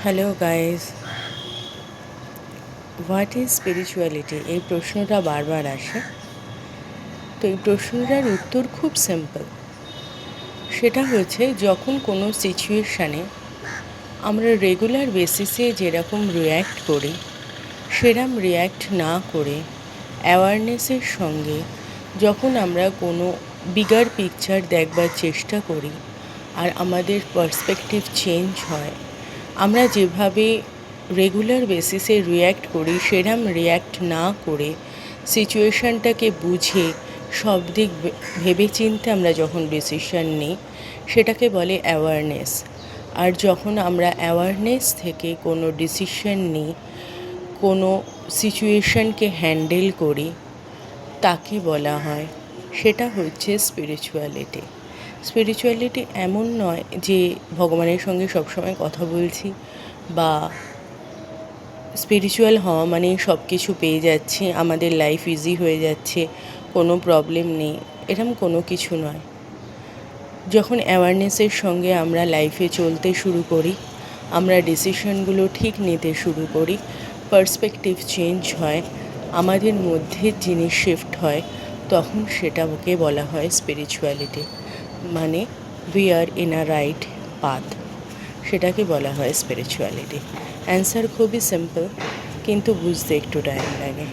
Hello guys, what is spirituality? এই প্রশ্নটা বারবার আসে। তো এই প্রশ্নটার উত্তর খুব সিম্পল। সেটা হচ্ছে, যখন কোনো সিচুয়েশানে আমরা রেগুলার বেসিসে যেরকম রিয়্যাক্ট করি, সেরম রিয়্যাক্ট না করে অ্যাওয়ারনেসের সঙ্গে যখন আমরা কোনো বিগার পিকচার দেখবার চেষ্টা করি আর আমাদের পার্সপেক্টিভ চেঞ্জ হয়, আমরা যেভাবে রেগুলার বেসিসে রিয়্যাক্ট করি সেরম রিয়্যাক্ট না করে সিচুয়েশানটাকে বুঝে সব দিক ভেবেচিন্তে আমরা যখন ডিসিশন নিই, সেটাকে বলে অ্যাওয়ারনেস। আর যখন আমরা অ্যাওয়ারনেস থেকে কোনো ডিসিশন নিই, কোনো সিচুয়েশনকে হ্যান্ডেল করি, তাকে বলা হয়, সেটা হচ্ছে স্পিরিচুয়ালিটি। স্পিরিচুয়ালিটি এমন নয় যে ভগবানের সঙ্গে সবসময় কথা বলছি, বা স্পিরিচুয়াল হওয়া মানে সব কিছু পেয়ে যাচ্ছি, আমাদের লাইফ ইজি হয়ে যাচ্ছে, কোনো প্রবলেম নেই, এরম কোনো কিছু নয়। যখন অ্যাওয়ারনেসের সঙ্গে আমরা লাইফে চলতে শুরু করি, আমরা ডিসিশনগুলো ঠিক নিতে শুরু করি, পার্সপেক্টিভ চেঞ্জ হয়, আমাদের মধ্যে জিনিস শিফট হয়, তখন সেটাকে বলা হয় স্পিরিচুয়ালিটি। মানে we are in a right path, সেটাকে বলা হয় স্পিরিচুয়ালিটি। অ্যান্সার খুবই সিম্পল, কিন্তু বুঝতে একটু টাইম লাগে।